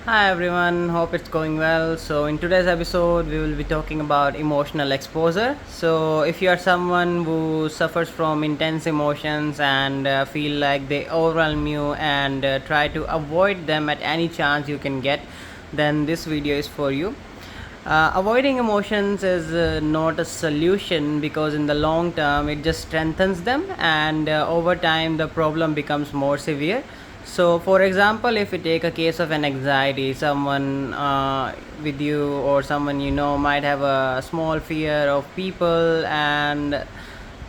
Hi everyone, hope it's going well. So, in today's episode, we will be talking about emotional exposure. So, if you are someone who suffers from intense emotions and feel like they overwhelm you and try to avoid them at any chance you can get, then this video is for you. Avoiding emotions is not a solution because, in the long term, it just strengthens them, and over time, the problem becomes more severe. So, for example, if you take a case of an anxiety, someone with you or someone you know might have a small fear of people, and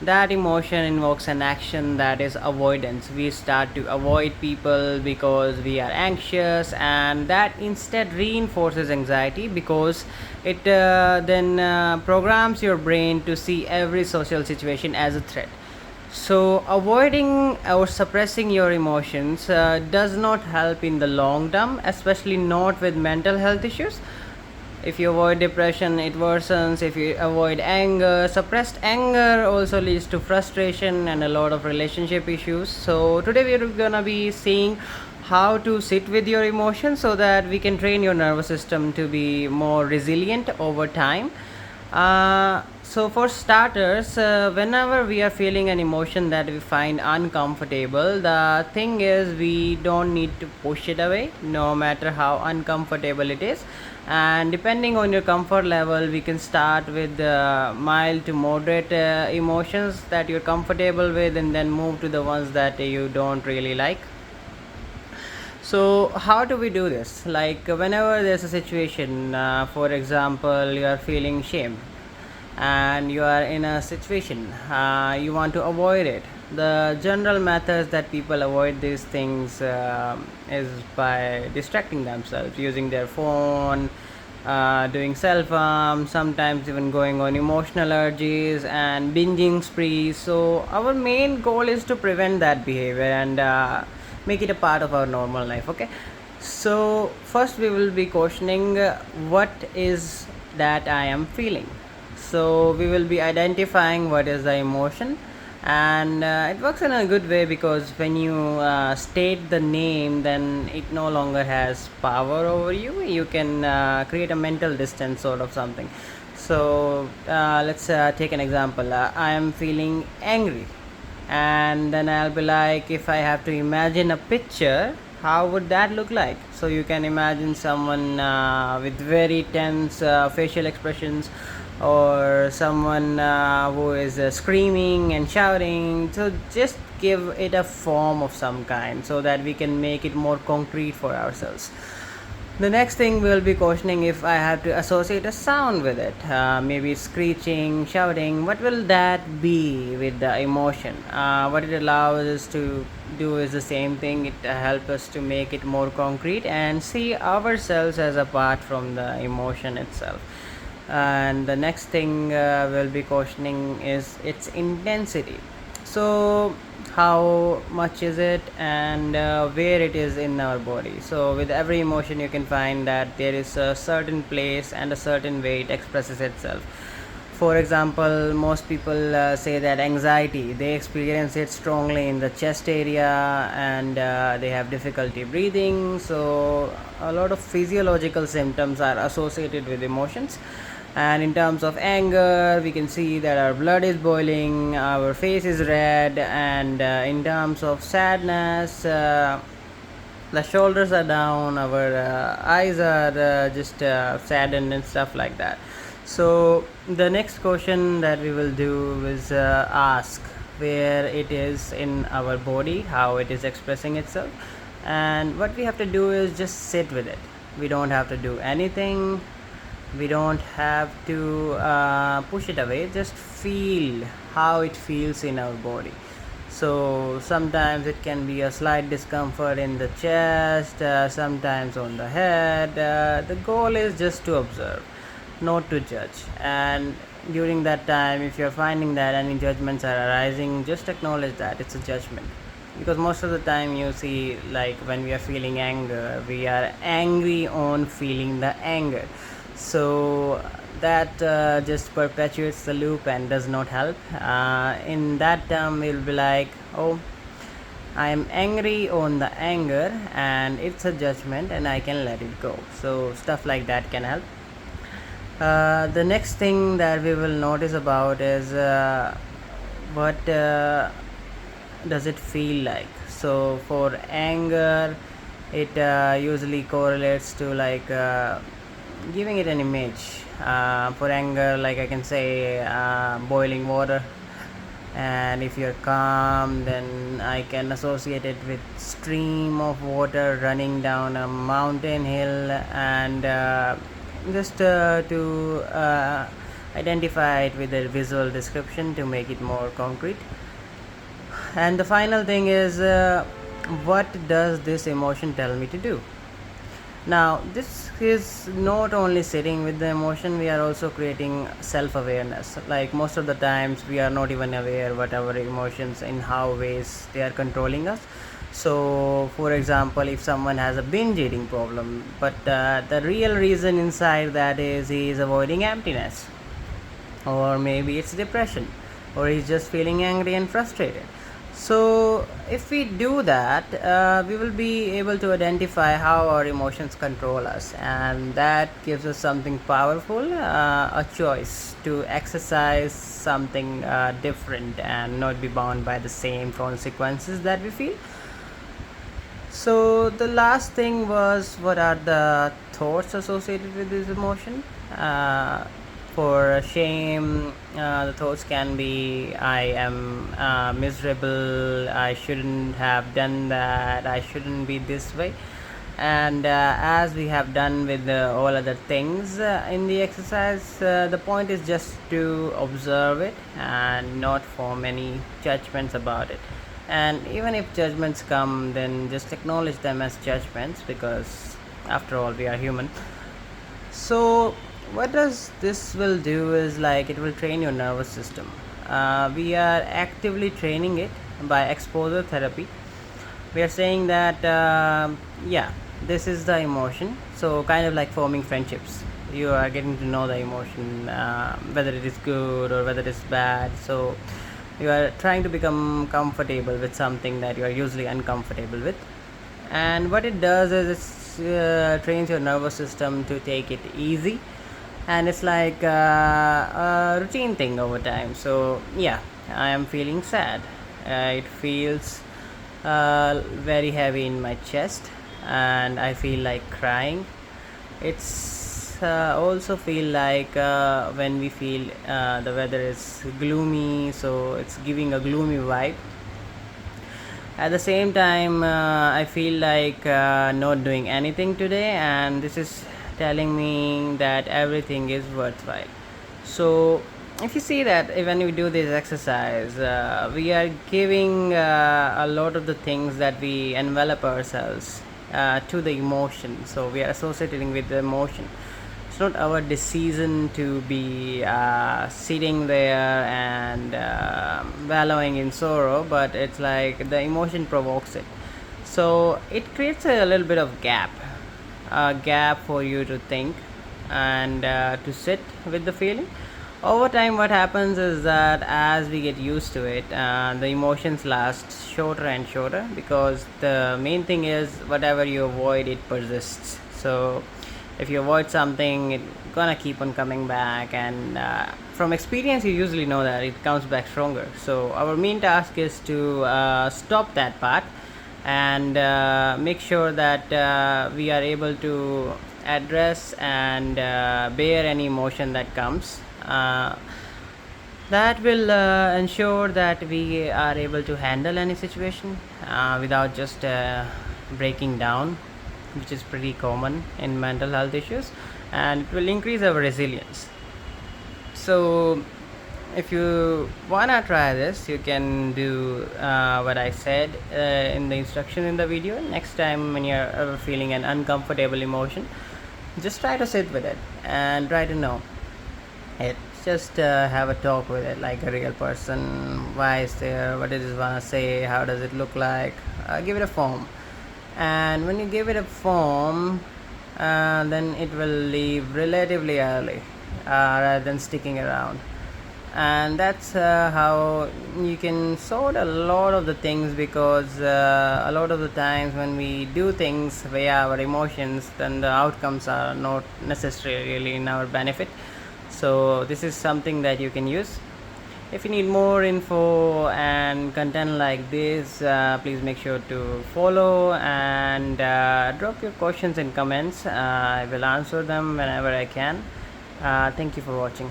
that emotion invokes an action that is avoidance. We start to avoid people because we are anxious, and that instead reinforces anxiety because it then programs your brain to see every social situation as a threat. So, avoiding or suppressing your emotions does not help in the long term, especially not with mental health issues. If you avoid depression, it worsens. If you avoid anger, suppressed anger also leads to frustration and a lot of relationship issues. So, today we're gonna be seeing how to sit with your emotions so that we can train your nervous system to be more resilient over time. So, for starters, whenever we are feeling an emotion that we find uncomfortable, the thing is we don't need to push it away, no matter how uncomfortable it is. And depending on your comfort level, we can start with mild to moderate emotions that you're comfortable with, and then move to the ones that you don't really like. So, how do we do this? Like, whenever there's a situation, for example, you are feeling shame and you are in a situation, you want to avoid it. The general methods that people avoid these things is by distracting themselves, using their phone, doing self harm, sometimes even going on emotional urges and binging sprees. So, our main goal is to prevent that behavior and make it a part of our normal life. Okay, so first we will be questioning what is that I am feeling. So we will be identifying what is the emotion, and it works in a good way because when you state the name, then it no longer has power over you. You can create a mental distance, sort of something. So let's take an example. I am feeling angry, and then I'll be like, if I have to imagine a picture, how would that look like? So you can imagine someone with very tense facial expressions, or someone who is screaming and shouting. So just give it a form of some kind so that we can make it more concrete for ourselves. The next thing we'll be questioning if I have to associate a sound with it, maybe screeching, shouting. What will that be with the emotion? What it allows us to do is the same thing. It helps us to make it more concrete and see ourselves as apart from the emotion itself. And the next thing we'll be questioning is its intensity. So how much is it, and where it is in our body. So with every emotion you can find that there is a certain place and a certain way it expresses itself. For example, most people say that anxiety, they experience it strongly in the chest area, and they have difficulty breathing. So a lot of physiological symptoms are associated with emotions. And in terms of anger, we can see that our blood is boiling, our face is red, and in terms of sadness, the shoulders are down, our eyes are just saddened and stuff like that. So the next question that we will do is ask where it is in our body, how it is expressing itself, and what we have to do is just sit with it. We don't have to do anything, we don't have to push it away, just feel how it feels in our body. So sometimes it can be a slight discomfort in the chest, sometimes on the head. The goal is just to observe, not to judge. And during that time, if you're finding that any judgments are arising, just acknowledge that it's a judgment. Because most of the time you see, like when we are feeling anger, we are angry on feeling the anger. So that just perpetuates the loop and does not help. In that term we'll be like, oh, I am angry on the anger and it's a judgment and I can let it go. So stuff like that can help. The next thing that we will notice about is what does it feel like. So for anger, it usually correlates to like giving it an image. For anger, like I can say boiling water, and if you're calm, then I can associate it with stream of water running down a mountain hill, and just to identify it with a visual description to make it more concrete. And the final thing is what does this emotion tell me to do. Now this is not only sitting with the emotion, we are also creating self-awareness. Like most of the times we are not even aware what our emotions, in how ways they are controlling us. So for example, if someone has a binge eating problem, but the real reason inside that is he is avoiding emptiness, or maybe it's depression, or he's just feeling angry and frustrated. So if we do that, we will be able to identify how our emotions control us, and that gives us something powerful, a choice to exercise something different and not be bound by the same consequences that we feel. So the last thing was, what are the thoughts associated with this emotion? For shame, the thoughts can be, I am miserable, I shouldn't have done that, I shouldn't be this way. And as we have done with all other things in the exercise, the point is just to observe it and not form any judgments about it. And even if judgments come, then just acknowledge them as judgments, because after all we are human. So what does this will do is, like, it will train your nervous system. We are actively training it by exposure therapy. We are saying that yeah, this is the emotion, so kind of like forming friendships. You are getting to know the emotion, whether it is good or whether it is bad. So you are trying to become comfortable with something that you are usually uncomfortable with. And what it does is it trains your nervous system to take it easy, and it's like a routine thing over time. So yeah, I am feeling sad, it feels very heavy in my chest, and I feel like crying. It's also feel like when we feel the weather is gloomy, so it's giving a gloomy vibe. At the same time, I feel like not doing anything today, and this is telling me that everything is worthwhile. So if you see that when we do this exercise, we are giving a lot of the things that we envelop ourselves to the emotion. So we are associating with the emotion. It's not our decision to be sitting there and wallowing in sorrow, but it's like the emotion provokes it. So it creates a little bit of gap for you to think and to sit with the feeling. Over time, what happens is that as we get used to it, the emotions last shorter and shorter, because the main thing is, whatever you avoid, it persists. So if you avoid something, it's gonna keep on coming back, and from experience you usually know that it comes back stronger. So our main task is to stop that part and make sure that we are able to address and bear any emotion that comes. That will ensure that we are able to handle any situation without just breaking down, which is pretty common in mental health issues, and it will increase our resilience. So if you wanna try this, you can do what I said in the instruction in the video. Next time when you're ever feeling an uncomfortable emotion, just try to sit with it and try to know it. Just have a talk with it like a real person. Why is there, what does it want to say, how does it look like. Give it a form, and when you give it a form, then it will leave relatively early rather than sticking around. and that's how you can sort a lot of the things, because a lot of the times when we do things via our emotions, then the outcomes are not necessarily really in our benefit. So this is something that you can use. If you need more info and content like this, please make sure to follow and drop your questions in comments. I will answer them whenever I can. Thank you for watching.